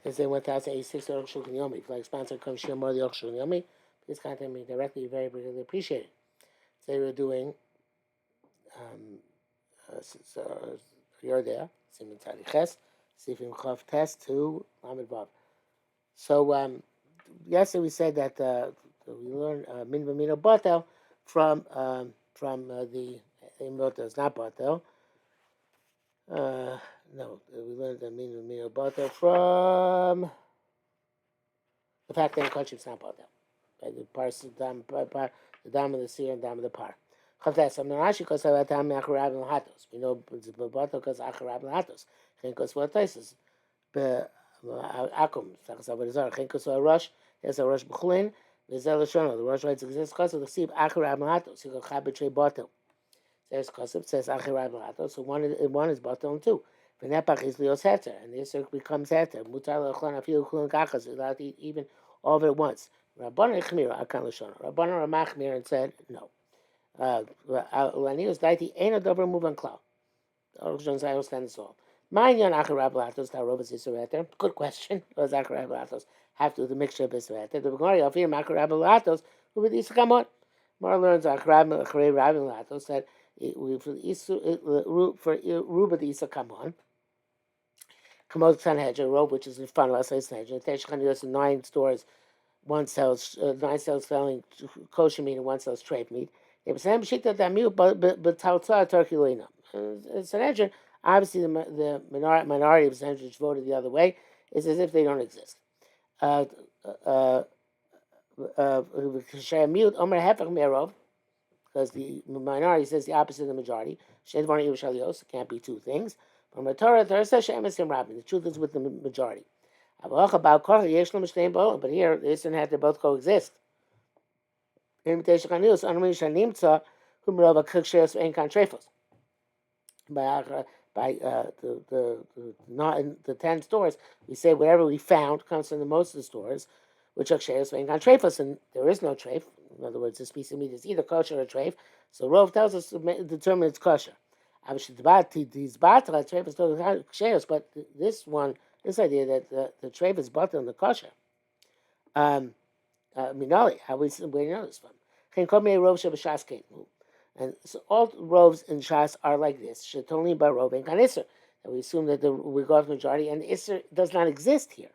Is in 1086 Arukh HaShulchan Yomi. If you like sponsor, come share more of the Arukh HaShulchan Yomi. Please contact me directly. Very, really appreciate it. Today we're doing you're there. Siman Tzadi Ches, Sifim Chav Test to Lamed Vav. So yesterday we said that we learned Min B'Mino Batel from the Batel is not Batel. No, we learned the Min B'Mino Batel from the fact that in country it's not Batel. By the parts of the dam of the seer and dam of the par. Chavtes. I'm not actually because I dam acharab and lahatos. We know it's Batel because acharab and lahatos. Because what is Akum, Chinkos a rush, there's a rush B'chulin, there's a Lashon, the rush rights exist because of the Sib Acharab Malatos, you go Chabitray Batel. There's Kosip, says Acharab Malatos, so one is Batel and two. Venepach is Leos Heter, and the Isser becomes Heter. Mutar Lachlan, Afil Kulun Kachas, without to eat even all of it at once. Rabbanan Chmir, Akan Lashon. Rabbanan Ramachmir and said, no. Lanius Daiti ain't a double move on cloud. The Arukh HaShulchan I understand this all. Good question. Does Acharab Latos have to do the mixture of Israel? The Gemara of here, Acharab Latos, who would these come on? Mara learns Acharab Latos that for Ruba the Isa come on. Kamot Sanhedrin, robe which is in front of us, Sanhedrin. Teshchan 9 stores, one sells 9 sells selling kosher meat and one sells trade meat. They were saying B'shita Damiu, but Tautzah Turkey Loina. Sanhedrin. Obviously, the minority of Sanhedrin which voted the other way is as if they don't exist. Because the minority says the opposite of the majority. It can't be two things. From the Torah says the truth is with the majority. But here, this and that they both coexist. By the 10 stores, we say whatever we found comes from the most of the stores, which are shares and treifos, and there is no treif. In other words, this piece of meat is either kosher or treif. So Rov tells us to determine it's kosher. But this idea that the treif is butter and the kosher, minali, where do you know this from? And so all roves in Shas are like this. Shetoli by rov and Isser. And we assume that we go with majority, and Isser does not exist here.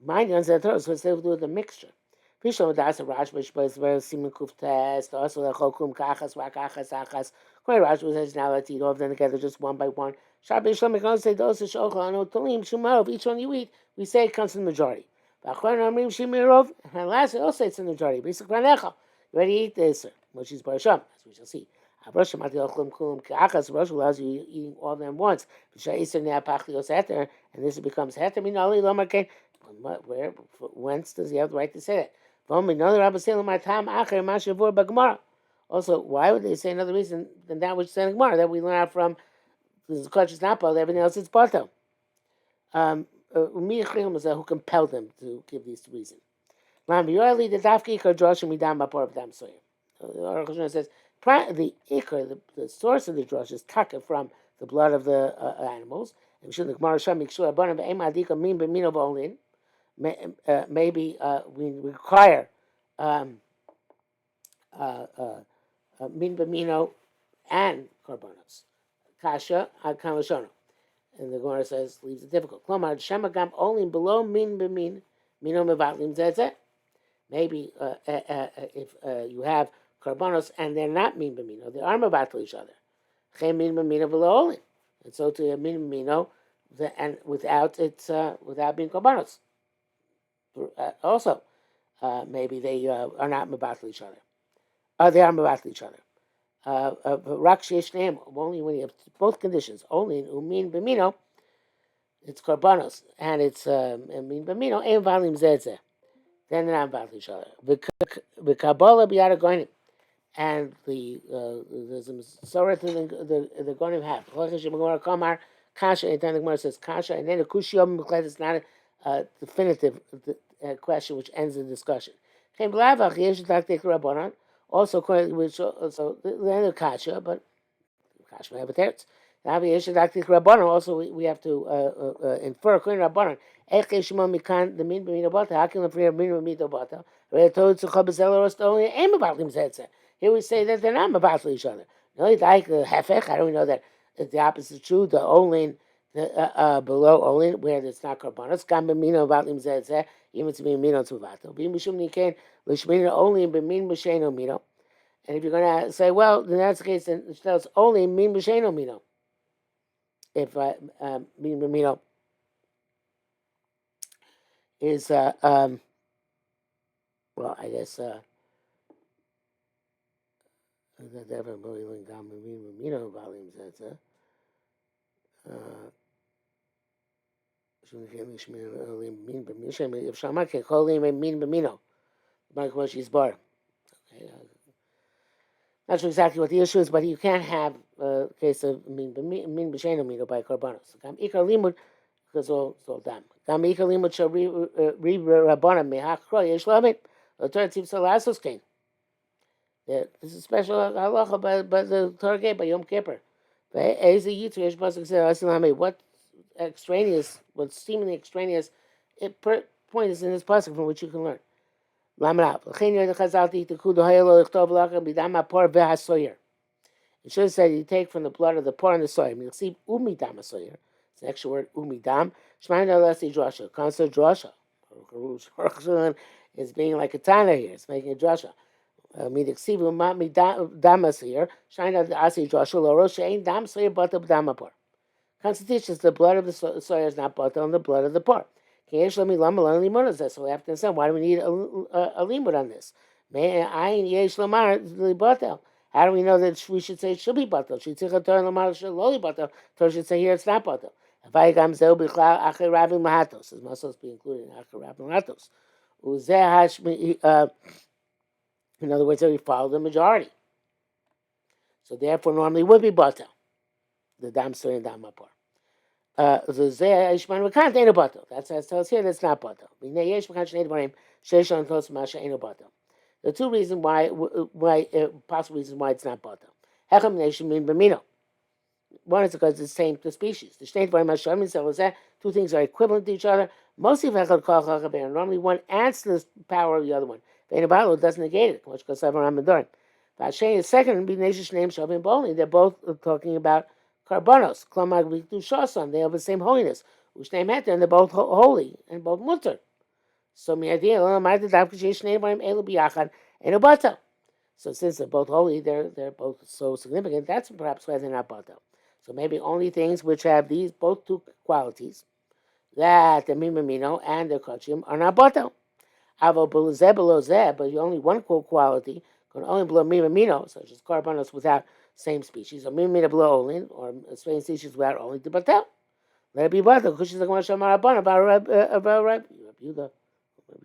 Mind on the Torah, so it's to do with the mixture. Pishon das a Rash, which was where Siman Kuf test, also the Chokum Kachas, Wakachas, Achas. Quite Rash was as now let's eat all of them together just one by one. Shabbat Shalom, we say those Shochel, no Tolim, Shumarov, each one you eat, we say it comes from the majority. But Amrim Shimirov, and last it also it's in the majority. Basic Ranecha, you already eat the Isser, which is Barasham, as we shall see. Rosh allows you eating all of them once. And this becomes heter minali lomarkein. Whence does he have the right to say that? Also, why would they say another reason than that which is in the Gemara that we learn out from? This is kosher not part, everything else is batel. Who compelled them to give these reasons? The says the ikar, the source of the drush is taka from the blood of the animals. Maybe we require min b'mino and korbanos. Kasha kamashono. And the Gemara says leaves it difficult. Klomar shemagam only below min b'min mino mevatlim zezeh. Maybe if you have korbanos and they're not min b'mino, they are mevatel each other. Chem min b'mino below only, and so to min b'mino, and without being korbanos. Also, maybe they are not mevatel each other. They are mevatel each other. Rak sheish neim, only when you have both conditions. Only in umin b'mino, it's korbanos, and it's min b'mino ein valim zezeh. Then they're not mevatel each other. The Kabbalah b'yad goyim. And there's a sorah the Gonim have. Kamar Kasha, and then the Gemara says Kasha, and then the Kushiyom is not a definitive question which ends the discussion. Also, so the end of Kasha, but Kasha have a teretz. Also, we have to infer according to Rabbanon. Here we say that they're not about each other. No, like hefech. How do we know that the opposite is true? The olin, below olin, where it's not karbanos. Gam b'mino vatim zeh even to be mino to vato. B'im mishum niken l'shmino olin b'min b'sheino mino. And if you're going to say, well, then that's the case, then it's only min b'sheino mino. If min b'mino is well, I guess if Shama can call him a min b'mino, like what she's bar. Not sure exactly what the issue is, but you can't have a case of min b'sheino mino by karbanos. Ikar limud because all dam. Gam ikar limud shall re rabbanim mehakro yesh lamit. The Torah seems to last us came. This is a special halacha by the Torah gave by Yom Kippur. What extraneous, what seemingly extraneous point is in this pasuk from which you can learn. It should have said you take from the blood of the poor and the soyer. It's the extra word umidam. Concept drasha. Arukh is being like a Tana here. It's making a drasha. Damas here. Shine out the asi drasha. Lorosha ain't dam soyer but the damapor. Constitution is the blood of the soyer is not butter on the blood of the poor. So we have to understand why do we need a limud on this? How do we know that we should say it should be batal? Torah should say here it's not batal. It must also be included in Rabbi Mahatos. In other words, we follow the majority. So therefore, normally would be batal. The dam story and dam apor. That's as it tells here. That's not batal. The two reasons why possible reasons why it's not batal. One is because it's the same to species. The two things are equivalent to each other. Mostly normally one adds to the power of the other one. It doesn't negate it. The second, they're both talking about karbanos. They have the same holiness. And they're both holy and both mutter. So so since they're both holy, they're both so significant. That's perhaps why they're not batel. So maybe only things which have these both two qualities, that the mimamino and the kachim, are not batel. But only one quality can only blow mimamino, such as carbonos without same species, or mimamino blow only, or same species without only the batel. Let it be batel. Because she's like one shamar abban about Yehuda.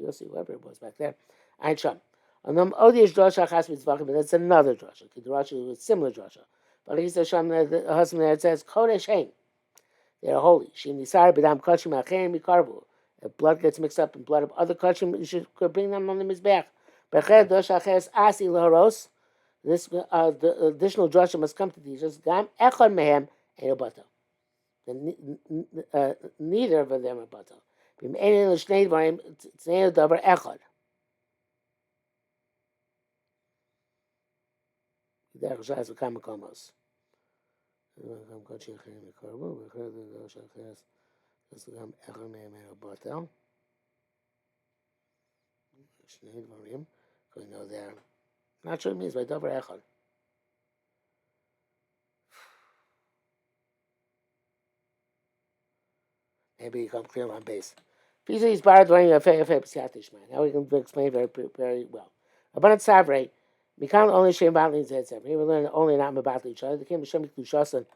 Yossi, whoever it was back there. Ein Sham. But that's another drasha. The drasha is similar drasha. But he says, the husband there, it says, Kodesh Hain. They are holy. Shim Nisar, Bidam Kachim, Acherim, Mikarbu. If blood gets mixed up in blood of other Kachim, you could bring them on the Mizbeach. Becher, Dosh, Acheres, Asi, Laharos. This, the additional drasha must come to these. Just Gam, Echon Mehem, Eobata. Neither of them are Bata. It's a davar echad. Derech v'kama komos. We know there. Not sure it means by davar echad. Maybe you come clear on base. Now we can explain very well. Abundant Savre, Mikan only Shem Batlin said Savre. He will learn only not about each other. They came to Shem Kushasan,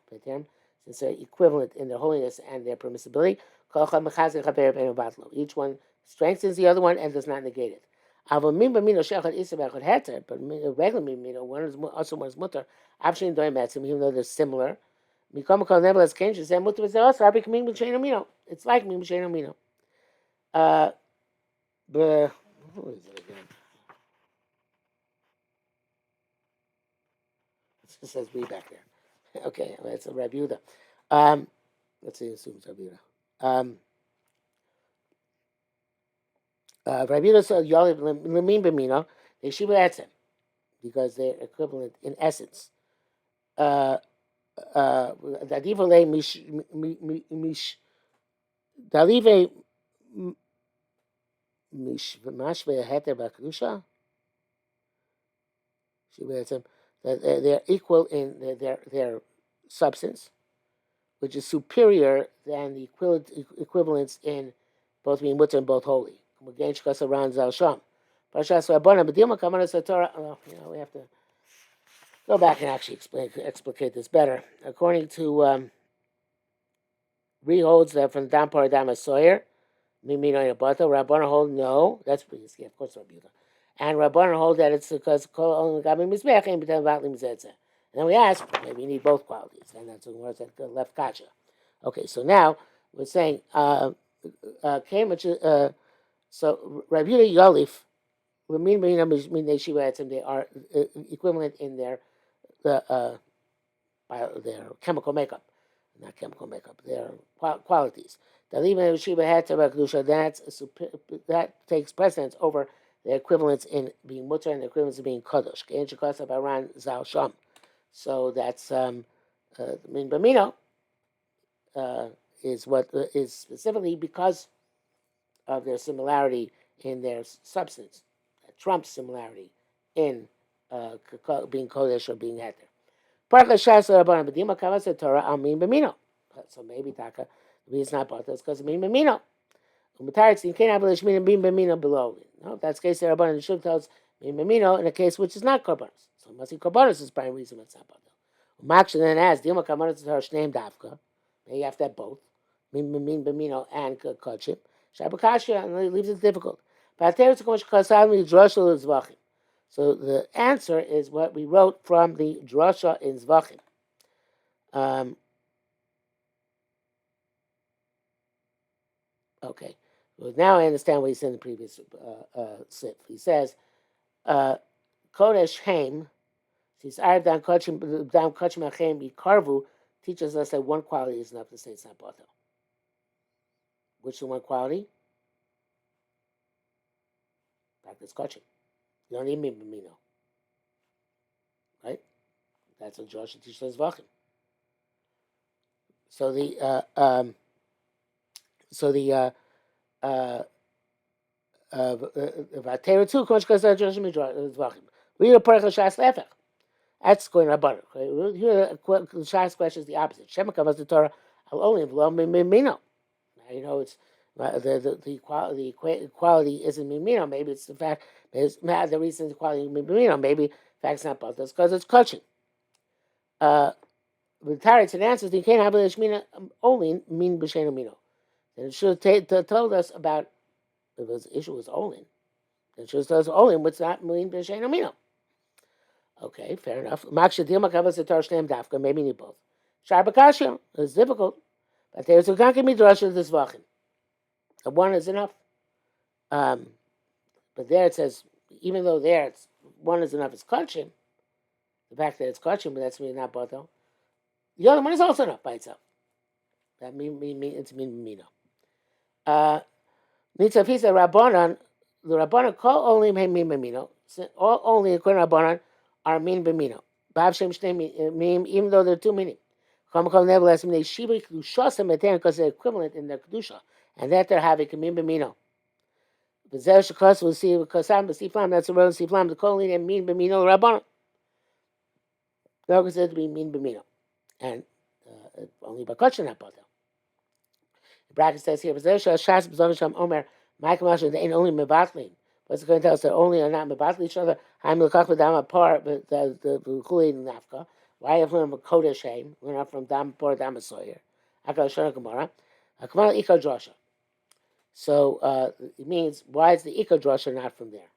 since they're equivalent in their holiness and their permissibility. Each one strengthens the other one and does not negate it. But regular mimino, one is also one is mutter. Even though they're similar. It's like mimino mino. But who is it again? It says we back there. Okay, that's a Rabbi Yehuda. Um, let's see, assumes Rabbi Yehuda. Rabbi Yehuda said Yoliv Lemin B'mino, they Shiva Etzem, because they're equivalent in essence. Dadivole mish dalive mish mashve heter bakdusha. Shiva Etzem, that they're equal in their substance, which is superior than the equivalence in both being mutter and both holy. We have to go back and actually explicate this better. According to Reholds that from Dam Paradama Sawyer, Mimino Yabato, Rabbana hold no, that's yeah, of course Rabbi Yehuda. And Rabbana hold that it's because only Gabi Mizbech ain't between Vatli Mizetze. And then we ask, maybe you need both qualities, and that's where it's left kacha. Okay, so now we're saying so Rabbi Yehuda Yalif, they are equivalent in their chemical makeup, not chemical makeup, their qualities. That even if Shiva had Kedusha, that takes precedence over the equivalence in being mutter and the equivalence in being kadosh. So that's min b'mino is what is specifically because of their similarity in their substance, Trump's similarity in being kodesh or being heter. So maybe taka it's not both. That's because min b'mino. You can't have a min b'mino below. No, that's the case. The Rabbanan should tell us min b'mino in a case which is not korbanos. So it must be korbanos is the primary reason it's not both. Maksha then asks, Dilma korbanos is her shneim davka. You have to have both min b'mino and kachim. Shabakasha and it leaves it difficult. So the answer is what we wrote from the drasha in Zvachim. Okay. Well, now I understand what he said in the previous sip. He says, Kodesh Haim, says, Dam Kachim Achem Karvu, teaches us that one quality is enough to say it's not Batel. Which is the one quality? In fact, it's Kachim. You don't need Mimino. Right? That's what Joshua teaches us Vachim. So the Vatera too, read a Parach Shas Lefech. That's going to Rabbanan. Here, the Shas question is the opposite. Shema covers the Torah. I'll only v'lo mimino. You know, it's the quality isn't mimino. Maybe it's the fact. The reason the quality is mimino. Maybe the fact's not both. That's because it's kachim. With Taritz and answers, you can't have a shmina only min b'sheinu mino. And it should have told us about if the issue was Olin. It should have told us Olin, what's not min b'sheinu mino. Okay, fair enough. Maksha dilma kavas the Torah shneim dafka. Maybe you need both. Shar b'kashya. It's difficult, but there's a gankim midrash this vachim. One is enough. But there it says, even though there it's one is enough, it's kachim. The fact that it's kachim, but that's me not both. The other one is also enough by itself. That it's min mino. Nitzafisa Rabbanan, the Rabbanan call only min b'mino. Only according to Rabbanan are min b'mino. Bav shem shnei mim, even though there are two meaning. Nevertheless, they shiva kedushas because they're equivalent in their kedusha, and that they're having min b'mino. V'zer shekos will see kosam b'siflam. That's the road siflam. The call only min b'mino Rabbanan. They're considered to be min b'mino. And only Bakotcha not Batel. The bracket says here, Shas B'zonisham Omer, Mike Masha, they ain't only Mebatlim. What's it going to tell us? They only are not Mebatli each other. I'm Lekach V'dam apart, but the Kuli Nafka. Why have learned from Kodesh Haim? We're not from Dam Por Dam Sawyer. Akal Shana Gemara. Kamala Iko Drosha. So it means, why is the Iko Drosha not from there?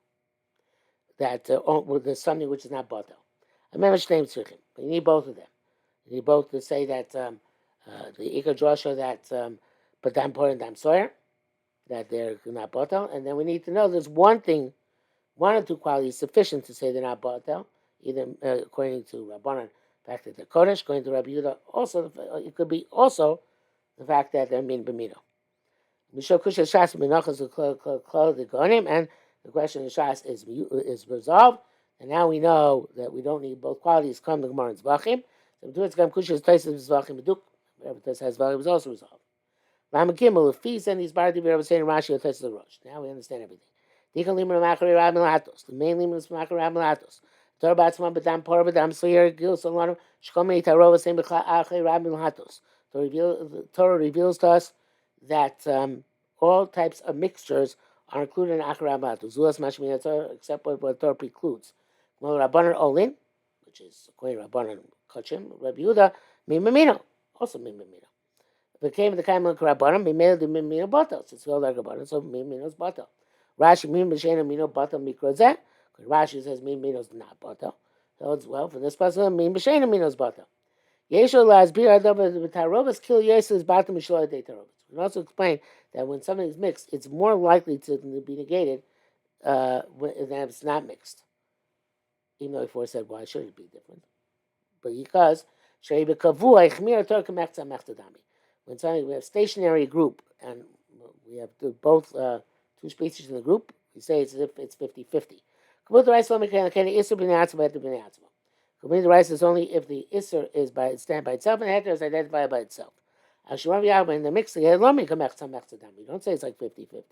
That there's something which is not Batel. I remember Shneim Tzrichim. But you need both of them. You both to say that the Ika Drosha that Badam Por and Dam Sawyer, that they're not Batel, and then we need to know there's one thing, one or two qualities sufficient to say they're not Batel, either according to Rabbanan, The fact that they're Kodesh, going to Rabbi Yehuda, also, it could be also the fact that they're Min B'mino. Mishal Kusha Shas Menachas the Gonim, and the question of Shas is resolved. And now we know that we don't need both qualities. Come the Gemara in Zvachim. So B'tuetz Gam Kusha is Taisav Zvachim B'duk. Whatever Taisav has Zvachim is also resolved. Lama Gimel, if he's and these Bardi B'Rabba saying Rashi or Taisav the Rosh. Now we understand everything. Dikal Limer Machari Rab Milatos. The main Limer is Machari Rab Milatos. Torah Batzman B'dam Porah B'dam Soyer Gil Solano Shkomei Tarova Saying B'Chai Rab Milatos. Torah reveals to us that all types of mixtures are included in Achar Milatos. Zulas Mashmin Torah, except what Torah precludes. Well, Rabbanan Olin, which is according to Rabbanan Kachim, Rabbi Yehuda, Mimamino, also Mimamino. Became the kind of Rabbanan, Mimel the Mimino Batal. It's called like Rabbanan, so Mimino's Batal. Rashi Mimashena Mino Batal Mikroze, because Rashi says Mimino's not Batal. So it's well, for this person, Mimashena Mino's Batal. Yeshua Laz Bir Adava the Tarovas kill Yeshua Batal Mishloa de Tarovas. We can also explain that when something is mixed, it's more likely to be negated than if it's not mixed. Even though before said, why should it be different? But because when something, we have a stationary group and we have both two species in the group, we say it's as if it's 50-50. The rice is only if the Isser is stand by itself and the Heter is identified by itself. In the mix together, you don't say it's like 50-50.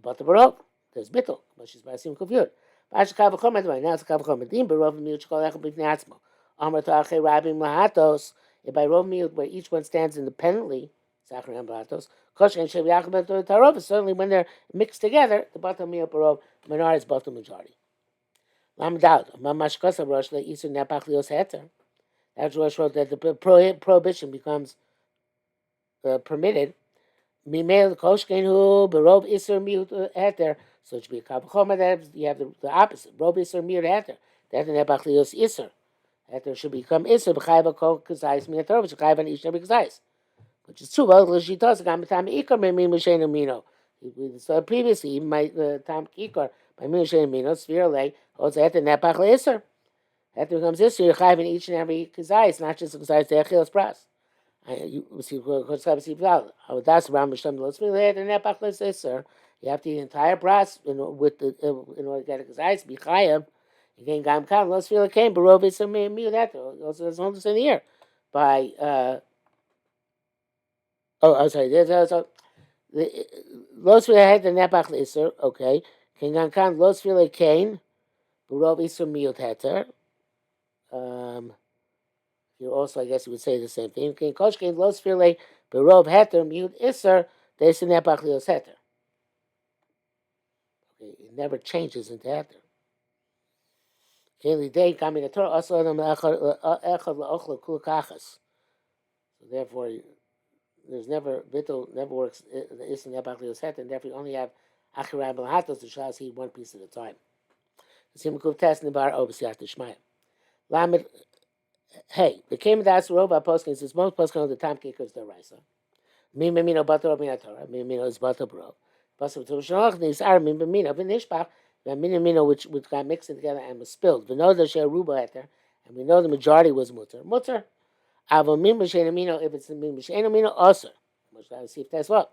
But the Barov, there's Bittel, but she's by Sim Kufyud. Now it's a Kavachomet. Dim Barov Miut Shkol Echad B'Fnei Atzmo. Amar Ta'achei Rabim Lahatos. If by Rov Miut, where each one stands independently, Zachar and Lahatos, Kosh and Shev Yachim Tarov, certainly when they're mixed together, the Batal Miut Barov, minority is Batal majority. Lamdal, Mamash Kosa Rosh, the Eastern Nepach Lios Heter. After Rosh wrote that the prohibition becomes permitted. Mimel Koshkein Hu, Barov Isser Miut Heter. So it should be a Kavachomet that you have the opposite. Rov Isser Miut Heter. That in Nepach Lios Isser. Heter should become Isser, B'chayva Kol Kazais Miator, which is Chayva and Isher B'Kazais. Which is true. Well, L'shitos, Gam B'tam Ikar, Mimim Mishenu Mino. We saw previously, even by Tam Ikar, by Mishenu Mino, Sphere Lay, also Heter Nepach Isser. Heter becomes Isser, you're Chayva in each and every Kazais, not just the Kazais, the Achilas Pras. You have to eat the entire brass in order to get a kazayis be chayav. Again, gam kan los feel came barov is some meal that also there's only in the year by I'm sorry. There's also the los feel had the nepach iser. Okay, king gam kan los feel came barov is some meal heter. You also, I guess, you would say the same thing. King Koshkin los firle berov heter mute iser desinepach lios heter. Okay, it never changes into heter. Keli day coming the Torah also adam echad laochla kul kachas. So therefore, there's never bittul never works the isinepach lios heter, and therefore you only have achirab lahatos to shas he one piece at a time. The simakuv test in the bar obviously shmaya. Lamed. Hey, the came that's Rova posting says most posting on the time kickers the Raisa. Mimino butter of Minatora, Mimino is butter bro. Possible to Shanoch, these are Mimino, Vinishbach, the Minimino which got mixed together and was spilled. We know the Sharuba at there, and we know the majority was Mutter. Mutter, Avo Mimishanamino, if it's the Mimishanamino, also. Which I will see if that's what.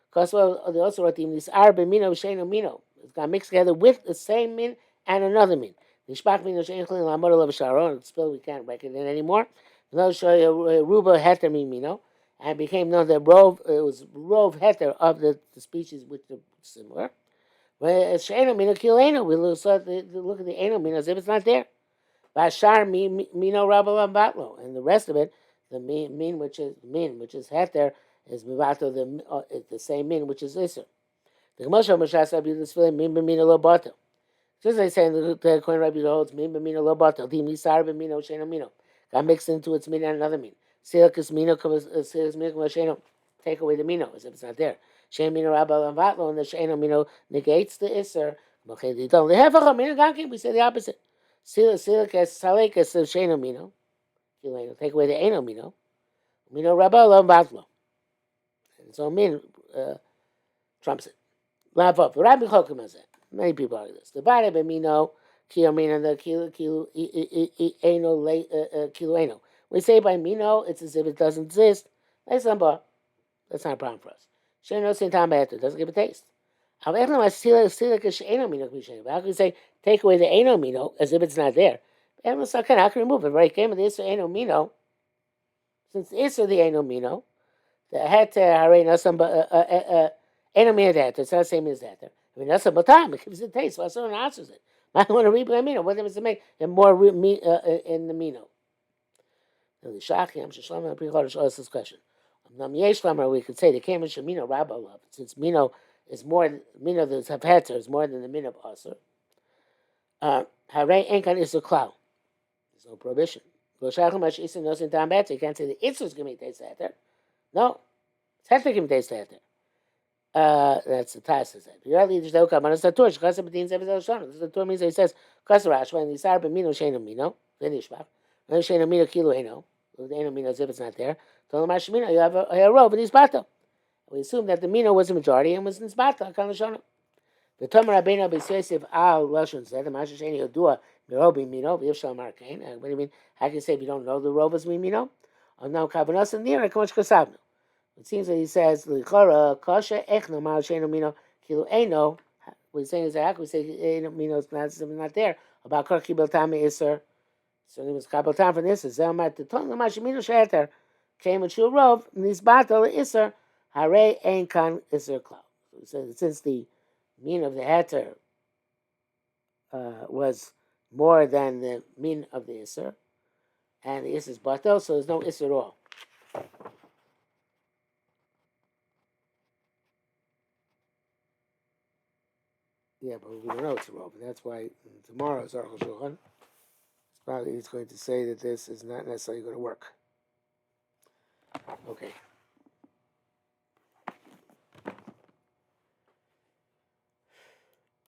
Because well, they also wrote these are Bimino, Shanamino. It got mixed together with the same min and another min. Nishbach min shein clean la model of sharon. It's spelled we can't reckon it anymore. Another show ruba heter mimino, and became known that rov it was rov heter of the species which are similar. When shein mino kileno, we look at the eno mino as if it's not there. Vashar mino rabbalam batlo, and the rest of it, the min which is heter is mivato the same min which is iser. The Gemara Mashas Rabbi this feeling min b'mino lo batel. Just like saying the Kohen Rabbi holds min b'mino lo batel. Di misar b'mino sheno mino. Got mixed into its min and another min. Silikus mino sheno. Take away the mino as if it's not there. Shen mino rabba vatlo and the sheno mino negates the iser. We say the opposite. Silikus salekus of sheno mino. Take away the eno mino. Mino rabba vatlo. And so min trumps it. Laugh up. Rabbi Chokim has it. Many people argue this. The body b'mino, kilo mina, the kilo eno, kilo eno. We say by mino, it's as if it doesn't exist. That's not a problem for us. Sheno sin tam better doesn't give a taste. How can we say take away the eno mino as if it's not there? How can remove it? Right? Came with the issue eno mino. Since the issue the eno mino, the heter hare nasam eno mino that it's not the same as that. I mean nasam batam it gives it a taste. Well, someone answers it. I want to read by mino. What does it make? And more in the mino. The shachim shishlam and prichodesh asked this question. We could say the came in shemino rabba love since mino is more mino the heter is more than the mino of aser. Hare enkan is a cloud. There's no prohibition. You can't say the Itzer's going to taste heter. No, it's heter going to taste heter. That's the Taz says that. This is the Torah means that he says Kasarash when he started mino sheno mino then Ishbach when sheno mino kilo eno the eno mino as if it's not there. Told him Mino you have a row in his bata. We assume that the mino was the majority and was in his bata. The Tomer Rabbeinu B'Yosef Al Lashon said the Masha Sheni Yodua Mirobi Mino V'Yivshal Markain. What do you mean? How can you say if you don't know the rovers we mino? Now Kavanas and Nira Kamosh Kasavnu. It seems that he says L'chora Kasha Echno Mal Sheno Mino Kilo Eno. What he's saying is that we say Eno Mino is not there. About Karki Beltame Isser. So it was Kabel Tam for this. Zelmat the Ton Masha Mino Sheter came with Shul Rov and this battle Isser Hare Ein Kan Isser Klau. So since the mean of the heter was more than the mean of the Isser, and the Isser is batel, so there's no Isser at all. Yeah, but we don't know it's a robe, and that's why tomorrow's Arukh HaShulchan. Probably he's going to say that this is not necessarily going to work. Okay.